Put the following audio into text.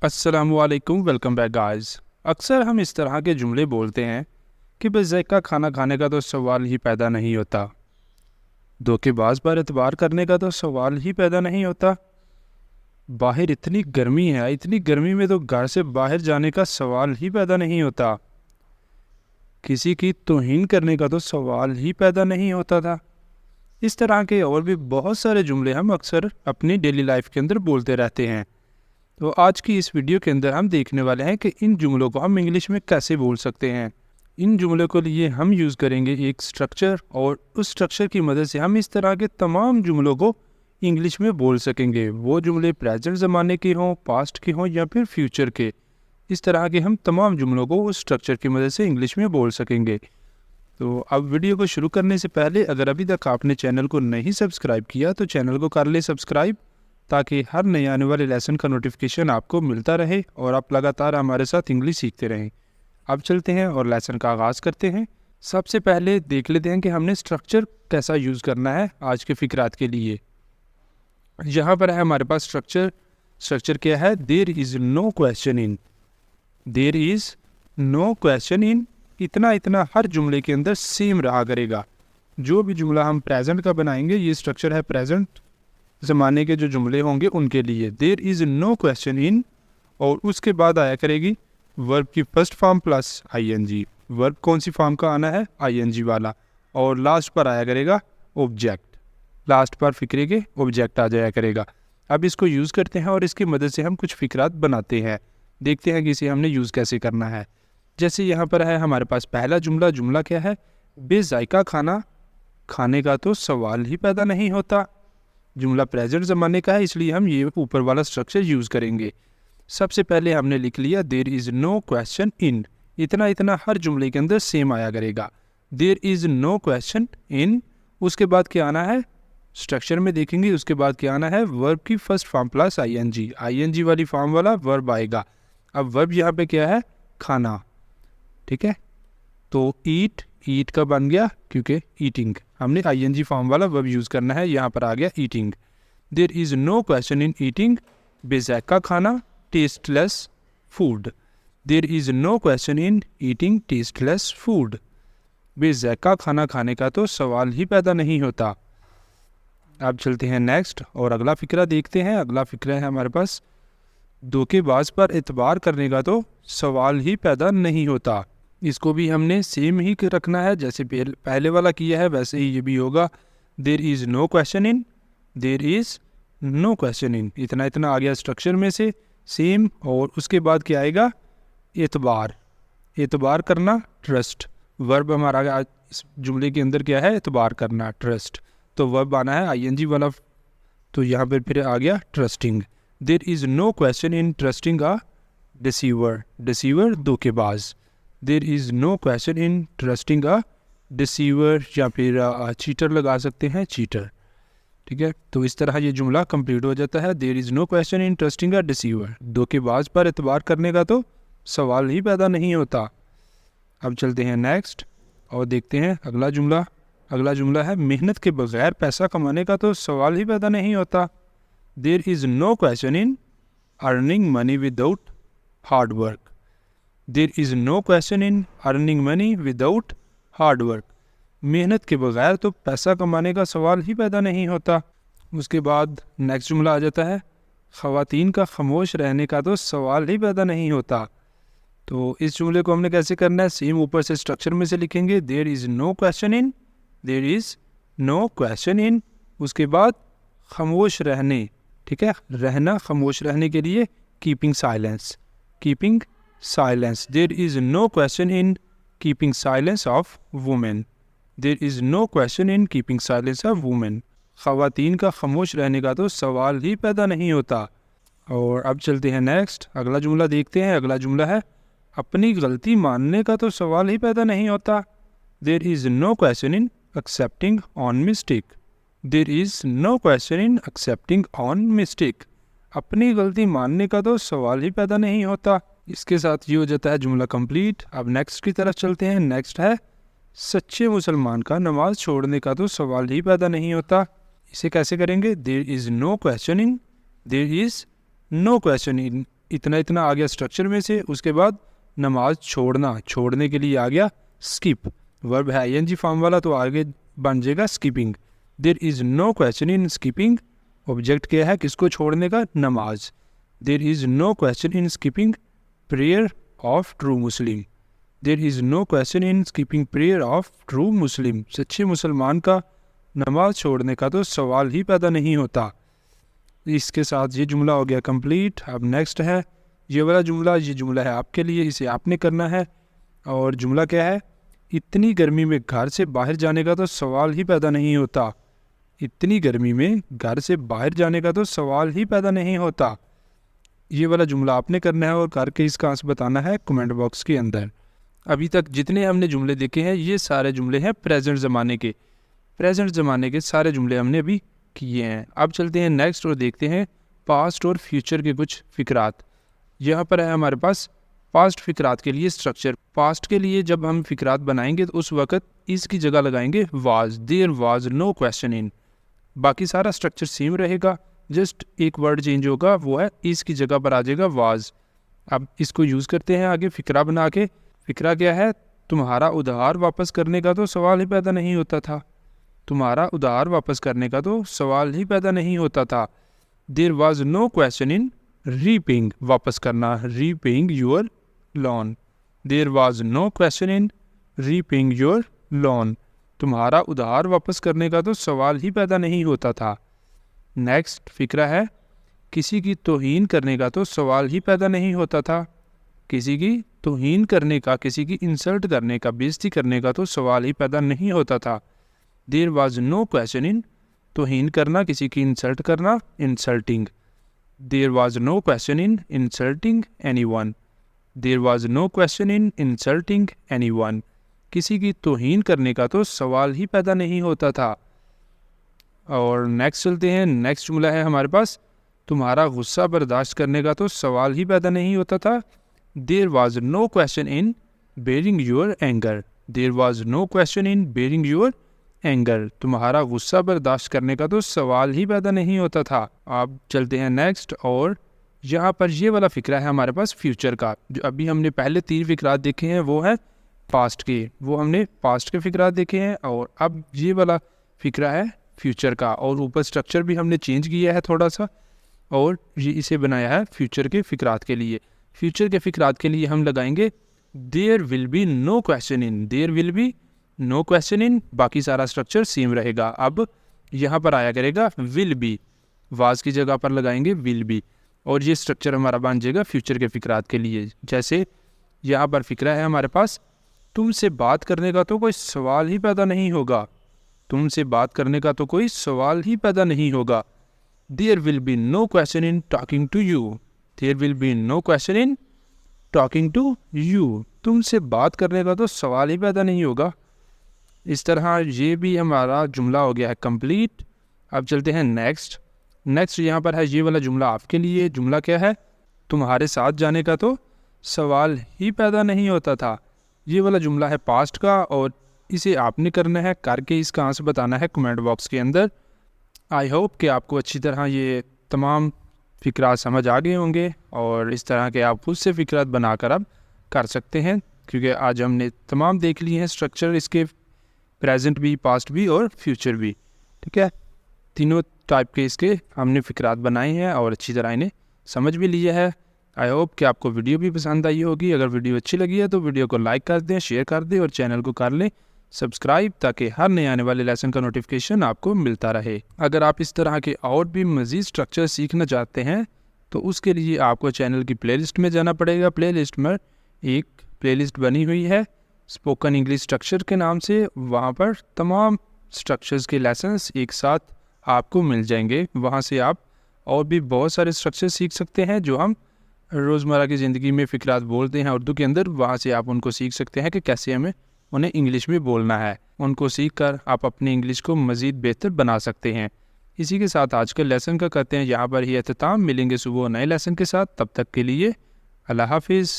अस्सलामुअलैकुम, welcome back guys. अक्सर हम इस तरह के जुमले बोलते हैं कि बेज़ायका खाना खाने का तो सवाल ही पैदा नहीं होता, धोखेबाज पर एतबार करने का तो सवाल ही पैदा नहीं होता, बाहर इतनी गर्मी है, इतनी गर्मी में तो घर से बाहर जाने का सवाल ही पैदा नहीं होता, किसी की तौहीन करने का तो सवाल ही पैदा नहीं होता था। इस तरह के और भी बहुत सारे जुमले हम अक्सर अपनी डेली लाइफ के अंदर बोलते रहते हैं। तो आज की इस वीडियो के अंदर हम देखने वाले हैं कि इन जुमलों को हम इंग्लिश में कैसे बोल सकते हैं। इन जुमलों के लिए हम यूज़ करेंगे एक स्ट्रक्चर, और उस स्ट्रक्चर की मदद से हम इस तरह के तमाम जुमलों को इंग्लिश में बोल सकेंगे। वो जुमले प्रेजेंट ज़माने के हों, पास्ट के हों या फिर फ्यूचर के, इस तरह के हम तमाम जुमलों को उस स्ट्रक्चर की मदद से इंग्लिश में बोल सकेंगे। तो अब वीडियो को शुरू करने से पहले अगर अभी तक आपने चैनल को नहीं सब्सक्राइब किया तो चैनल को कर ले सब्सक्राइब, ताकि हर नए आने वाले लेसन का नोटिफिकेशन आपको मिलता रहे और आप लगातार हमारे साथ इंग्लिश सीखते रहें। अब चलते हैं और लेसन का आगाज़ करते हैं। सबसे पहले देख लेते हैं कि हमने स्ट्रक्चर कैसा यूज़ करना है आज के फ़िक्रात के लिए। यहाँ पर है हमारे पास स्ट्रक्चर क्या है? There is no question in. There is no question in, इतना इतना हर जुमले के अंदर सेम रहा करेगा। जो भी जुमला हम प्रेजेंट का बनाएंगे, ये स्ट्रक्चर है प्रेजेंट ज़माने के जो जुमले होंगे उनके लिए। There is no question in, और उसके बाद आया करेगी वर्ब की first form plus I N G. Verb कौन सी फॉर्म का आना है? आईएनजी वाला। और लास्ट पर आया करेगा ऑब्जेक्ट। लास्ट पर फ़िक्रे के ऑब्जेक्ट आ जाया करेगा। अब इसको यूज़ करते हैं और इसकी मदद से हम कुछ फ़िक्रात बनाते हैं। देखते हैं कि इसे हमने यूज़ कैसे करना है। जैसे यहाँ पर है हमारे पास पहला जुमला क्या है? बेज़ायका खाना खाने का तो सवाल ही पैदा नहीं होता। जुमला प्रेजेंट ज़माने का है, इसलिए हम ये ऊपर वाला स्ट्रक्चर यूज़ करेंगे। सबसे पहले हमने लिख लिया there is no question in. इतना इतना हर जुमले के अंदर सेम आया करेगा। There is no question in, उसके बाद क्या आना है? स्ट्रक्चर में देखेंगे उसके बाद क्या आना है? वर्ब की first form plus I N G. I N G वाली फॉर्म वाला वर्ब आएगा। अब वर्ब यहाँ पे क्या है? खाना। ठीक है, तो ईट का बन गया क्योंकि ईटिंग, हमने आईएनजी फॉर्म वाला वर्ब यूज़ करना है। यहाँ पर आ गया eating. There is no question in eating बेज़ायका खाना tasteless food. There is no question in eating tasteless food. बेज़ायका खाना खाने का तो सवाल ही पैदा नहीं होता। अब चलते हैं नेक्स्ट और अगला फ़िक्रा देखते हैं। अगला फ़िक्रा है हमारे पास धोखेबाज पर एतबार करने का तो सवाल ही पैदा नहीं होता। इसको भी हमने सेम ही रखना है, जैसे पहले वाला किया है वैसे ही ये भी होगा। There is no question in, there is no question in, इतना इतना आ गया स्ट्रक्चर में से सेम। और उसके बाद क्या आएगा? एतबार। एतबार करना, ट्रस्ट। वर्ब हमारा इस जुमले के अंदर क्या है? एतबार करना, ट्रस्ट। तो वर्ब आना है आईएनजी वाला, तो यहाँ पर फिर आ गया trusting. There is no question in trusting a deceiver. Deceiver धोखेबाज। There is no question in trusting a deceiver, या फिर चीटर लगा सकते हैं, चीटर। ठीक है, तो इस तरह ये जुमला कंप्लीट हो जाता है। There is no question in trusting a deceiver. धोखेबाज पर एतबार करने का तो सवाल ही पैदा नहीं होता। अब चलते हैं नेक्स्ट और देखते हैं अगला जुमला। अगला जुमला है मेहनत के बगैर पैसा कमाने का तो सवाल ही पैदा नहीं होता। There is no question in earning money without hard work. There is no question in earning money without hard work. मेहनत के बगैर तो पैसा कमाने का सवाल ही पैदा नहीं होता। उसके बाद नेक्स्ट जुमला आ जाता है ख़वातीन का खामोश रहने का तो सवाल ही पैदा नहीं होता। तो इस जुमले को हमने कैसे करना है? सेम ऊपर से स्ट्रक्चर में से लिखेंगे there is no question in, there is no question in, उसके बाद खामोश रहने। ठीक है, रहना, खामोश रहने के लिए keeping silence. Keeping silence. There is no question in keeping silence of women. There is no question in keeping silence of women. ख़वातीन का खामोश रहने का तो सवाल ही पैदा नहीं होता। और अब चलते हैं नेक्स्ट, अगला जुमला देखते हैं। अगला जुमला है अपनी गलती मानने का तो सवाल ही पैदा नहीं होता। There is no question in accepting on mistake. There is no question in accepting on mistake. अपनी गलती मानने का तो सवाल ही पैदा नहीं होता। इसके साथ ये हो जाता है जुमला कंप्लीट। अब नेक्स्ट की तरफ चलते हैं। नेक्स्ट है सच्चे मुसलमान का नमाज छोड़ने का तो सवाल ही पैदा नहीं होता। इसे कैसे करेंगे? There is no question in, there is no question in इतना इतना आ गया स्ट्रक्चर में से। उसके बाद नमाज छोड़ना, छोड़ने के लिए आ गया स्किप, वर्ब है आईएनजी फॉर्म वाला, तो आगे बन जाएगा skipping. There is no question in skipping, object क्या है, किसको छोड़ने का, नमाज। There is no question in skipping prayer of true Muslim. There is no question in skipping prayer of true Muslim, सच्चे मुसलमान का नमाज छोड़ने का तो सवाल ही पैदा नहीं होता। इसके साथ ये जुमला हो गया कंप्लीट। अब नेक्स्ट है ये वाला जुमला, ये जुमला है आपके लिए, इसे आपने करना है। और जुमला क्या है, इतनी गर्मी में घर से बाहर जाने का तो सवाल ही पैदा नहीं होता। इतनी गर्मी में घर से बाहर जाने का तो सवाल ही पैदा नहीं होता। ये वाला जुमला आपने करना है और करके इसका आंसर बताना है कमेंट बॉक्स के अंदर। अभी तक जितने हमने जुमले देखे हैं ये सारे जुमले हैं प्रेजेंट ज़माने के। प्रेजेंट ज़माने के सारे जुमले हमने अभी किए हैं। अब चलते हैं नेक्स्ट और देखते हैं पास्ट और फ्यूचर के कुछ फ़िक्रात। यहाँ पर है हमारे पास पास्ट फ़िक्रात के लिए स्ट्रक्चर। पास्ट के लिए जब हम फ़िक्रात बनाएंगे तो उस वक़्त इसकी जगह लगाएंगे was, there was no question in. बाकी सारा स्ट्रक्चर सेम रहेगा, जस्ट एक वर्ड चेंज होगा, वो है इसकी जगह पर आ जाएगा वाज। अब इसको यूज़ करते हैं आगे फ़िक्रा बना के। फ़िक्रा क्या है, तुम्हारा उधार वापस करने का तो सवाल ही पैदा नहीं होता था। तुम्हारा उधार वापस करने का तो सवाल ही पैदा नहीं होता था। There was no question in repaying, वापस करना, repaying your loan. There was no question in repaying your loan, तुम्हारा उधार वापस करने का तो सवाल ही पैदा नहीं होता था। नेक्स्ट फ़िक्रा है, किसी की तौहीन करने का तो सवाल ही पैदा नहीं होता था। किसी की तौहीन करने का, किसी की इंसल्ट करने का, बेइज्जती करने का तो सवाल ही पैदा नहीं होता था। There was no question in तौहीन करना, किसी की इंसल्ट करना, insulting. There was no question in insulting anyone. There was no question in insulting anyone, किसी की तौहीन करने का तो सवाल ही पैदा नहीं होता था। और नेक्स्ट चलते हैं। नेक्स्ट जुमला है हमारे पास, तुम्हारा गुस्सा बर्दाश्त करने का तो सवाल ही पैदा नहीं होता था। There was no question in bearing your anger. There was no question in bearing your anger, तुम्हारा गुस्सा बर्दाश्त करने का तो सवाल ही पैदा नहीं होता था। अब चलते हैं नेक्स्ट, और यहाँ पर ये वाला फ़िक्रा है हमारे पास फ्यूचर का। जो अभी हमने पहले 3 फ़िक्रात देखे हैं वो है पास्ट के, वो हमने पास्ट के फ़िक्रात देखे हैं। और अब ये वाला फ़िक्रा है फ्यूचर का, और ऊपर स्ट्रक्चर भी हमने चेंज किया है थोड़ा सा, और ये इसे बनाया है फ्यूचर के फ़िक्रात के लिए। फ्यूचर के फ़िक्रात के लिए हम लगाएंगे there will be no question in. There will be no question in, बाकी सारा स्ट्रक्चर सेम रहेगा। अब यहाँ पर आया करेगा विल बी, वाज की जगह पर लगाएंगे विल बी, और ये स्ट्रक्चर हमारा बन जाएगा फ्यूचर के फ़िक्रात के लिए। जैसे यहाँ पर फ़िक्रा है हमारे पास, तुमसे बात करने का तो कोई सवाल ही पैदा नहीं होगा। तुमसे बात करने का तो कोई सवाल ही पैदा नहीं होगा। There will be no question in talking to you. There will be no question in talking to you, तुमसे बात करने का तो सवाल ही पैदा नहीं होगा। इस तरह ये भी हमारा जुमला हो गया है कंप्लीट। अब चलते हैं नेक्स्ट। नेक्स्ट यहाँ पर है ये वाला जुमला आपके लिए। जुमला क्या है, तुम्हारे साथ जाने का तो सवाल ही पैदा नहीं होता था। ये वाला जुमला है पास्ट का, और इसे आपने करना है, करके इसका आंसर बताना है कमेंट बॉक्स के अंदर। आई होप कि आपको अच्छी तरह ये तमाम फ़िक्रात समझ आ गए होंगे, और इस तरह के आप खुद से फ़िक्रात बनाकर अब कर सकते हैं, क्योंकि आज हमने तमाम देख लिए हैं स्ट्रक्चर, इसके प्रेजेंट भी, पास्ट भी और फ्यूचर भी। ठीक है, तीनों टाइप के इसके हमने फ़िक्रात बनाए हैं और अच्छी तरह इन्हें समझ भी लिया है। आई होप कि आपको वीडियो भी पसंद आई होगी। अगर वीडियो अच्छी लगी है तो वीडियो को लाइक कर दें, शेयर कर दें, और चैनल को कर लें सब्सक्राइब, ताकि हर नए आने वाले लेसन का नोटिफिकेशन आपको मिलता रहे। अगर आप इस तरह के और भी मज़ीद स्ट्रक्चर सीखना चाहते हैं तो उसके लिए आपको चैनल की प्लेलिस्ट में जाना पड़ेगा। प्लेलिस्ट में एक प्लेलिस्ट बनी हुई है स्पोकन इंग्लिश स्ट्रक्चर के नाम से, वहाँ पर तमाम स्ट्रक्चर्स के लेसन्स एक साथ आपको मिल जाएंगे। वहाँ से आप और भी बहुत सारे स्ट्रक्चर सीख सकते हैं जो हम रोज़मर्रा की ज़िंदगी में फ़िक्रात बोलते हैं उर्दू के अंदर। वहाँ से आप उनको सीख सकते हैं कि कैसे हमें उन्हें इंग्लिश में बोलना है। उनको सीख कर आप अपनी इंग्लिश को मज़ीद बेहतर बना सकते हैं। इसी के साथ आज के लेसन का करते हैं यहाँ पर ही अख्ताम। मिलेंगे सुबह नए लेसन के साथ, तब तक के लिए अल्लाह हाफिज़।